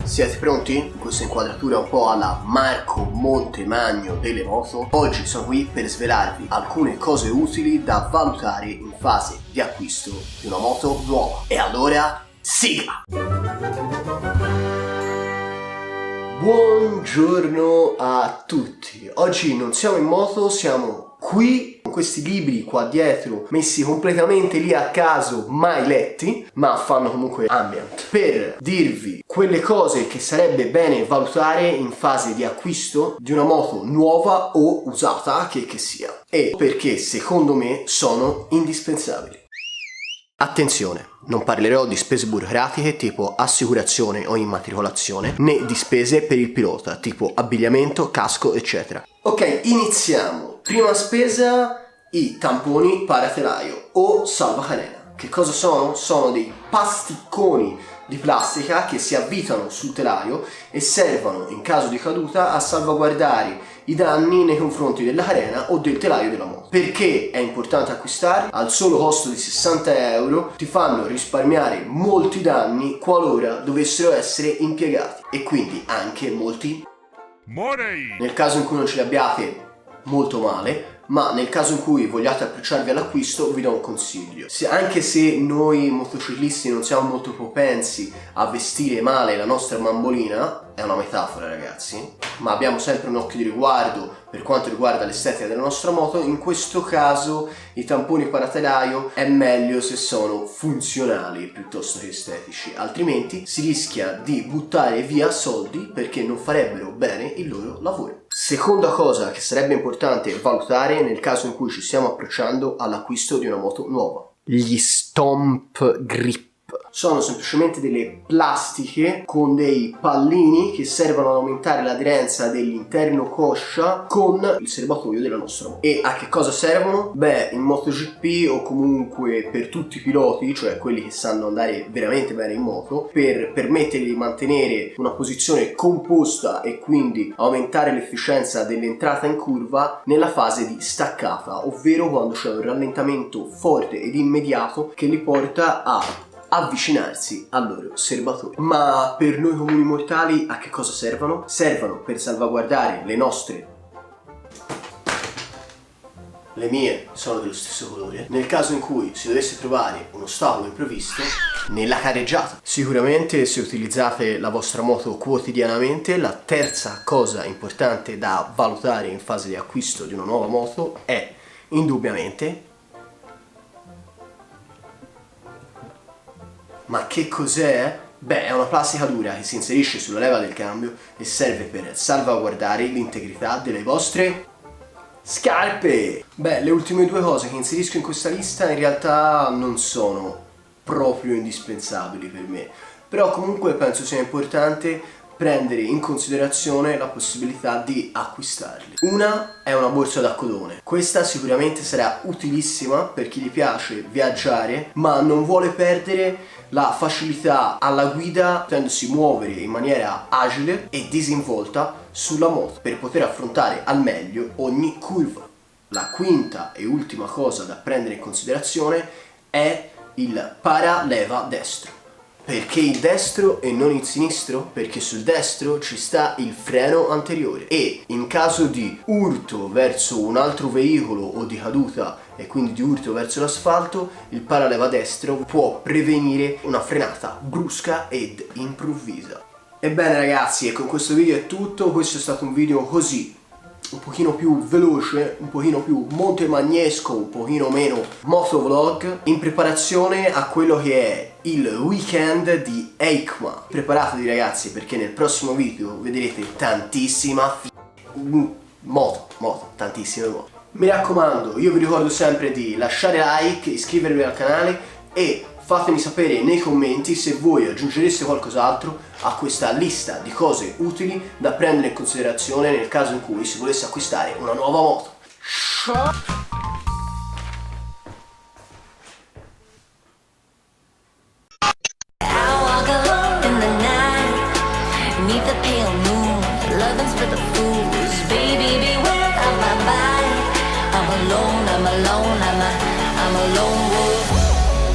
Siete pronti? In questa inquadratura un po' alla Marco Montemagno delle moto, oggi sono qui per svelarvi alcune cose utili da valutare in fase di acquisto di una moto nuova. E allora, sigla! Buongiorno a tutti! Oggi non siamo in moto, siamo qui con questi libri qua dietro messi completamente lì a caso, mai letti, ma fanno comunque ambient, per dirvi quelle cose che sarebbe bene valutare in fase di acquisto di una moto nuova o usata che sia, e perché secondo me sono indispensabili. Attenzione, non parlerò di spese burocratiche tipo assicurazione o immatricolazione, né di spese per il pilota tipo abbigliamento, casco, eccetera. Ok, iniziamo. Prima spesa, i tamponi paratelaio o salvacarena. Che cosa sono? Sono dei pasticconi di plastica che si avvitano sul telaio e servono in caso di caduta a salvaguardare i danni nei confronti della carena o del telaio della moto. Perché è importante acquistarli? Al solo costo di 60 euro ti fanno risparmiare molti danni qualora dovessero essere impiegati, e quindi anche molti money. Nel caso in cui non ce li abbiate, molto male. Ma nel caso in cui vogliate approcciarvi all'acquisto vi do un consiglio. Anche se noi motociclisti non siamo molto propensi a vestire male la nostra bambolina, è una metafora ragazzi, ma abbiamo sempre un occhio di riguardo per quanto riguarda l'estetica della nostra moto, in questo caso i tamponi paratelaio è meglio se sono funzionali piuttosto che estetici, altrimenti si rischia di buttare via soldi perché non farebbero bene il loro lavoro. Seconda cosa che sarebbe importante valutare nel caso in cui ci stiamo approcciando all'acquisto di una moto nuova: gli stomp grip. Sono semplicemente delle plastiche con dei pallini che servono ad aumentare l'aderenza dell'interno coscia con il serbatoio della nostra moto. E a che cosa servono? Beh, in MotoGP o comunque per tutti i piloti, cioè quelli che sanno andare veramente bene in moto, per permettergli di mantenere una posizione composta e quindi aumentare l'efficienza dell'entrata in curva nella fase di staccata, ovvero quando c'è un rallentamento forte ed immediato che li porta a avvicinarsi al loro serbatoio. Ma per noi comuni mortali a che cosa servono? Servono per salvaguardare le nostre. Le mie sono dello stesso colore. Nel caso in cui si dovesse trovare un ostacolo imprevisto nella careggiata. Sicuramente se utilizzate la vostra moto quotidianamente, la terza cosa importante da valutare in fase di acquisto di una nuova moto è indubbiamente: ma che cos'è? Beh, è una plastica dura che si inserisce sulla leva del cambio e serve per salvaguardare l'integrità delle vostre scarpe. Beh, le ultime due cose che inserisco in questa lista in realtà non sono proprio indispensabili per me, però comunque penso sia importante prendere in considerazione la possibilità di acquistarli. Una è una borsa da codone. Questa sicuramente sarà utilissima per chi gli piace viaggiare ma non vuole perdere la facilità alla guida, potendosi muovere in maniera agile e disinvolta sulla moto per poter affrontare al meglio ogni curva. La quinta e ultima cosa da prendere in considerazione è il paraleva destro. Perché il destro e non il sinistro? Perché sul destro ci sta il freno anteriore e in caso di urto verso un altro veicolo o di caduta e quindi di urto verso l'asfalto, il paraleva destro può prevenire una frenata brusca ed improvvisa. Ebbene ragazzi, e con questo video è tutto. Questo è stato un video così un pochino più veloce, un pochino più montemagnesco, un pochino meno motovlog, in preparazione a quello che è il weekend di EICMA. Preparatevi ragazzi, perché nel prossimo video vedrete tantissima moto, tantissime moto. Mi raccomando, io vi ricordo sempre di lasciare like, iscrivervi al canale e fatemi sapere nei commenti se voi aggiungereste qualcos'altro a questa lista di cose utili da prendere in considerazione nel caso in cui si volesse acquistare una nuova moto.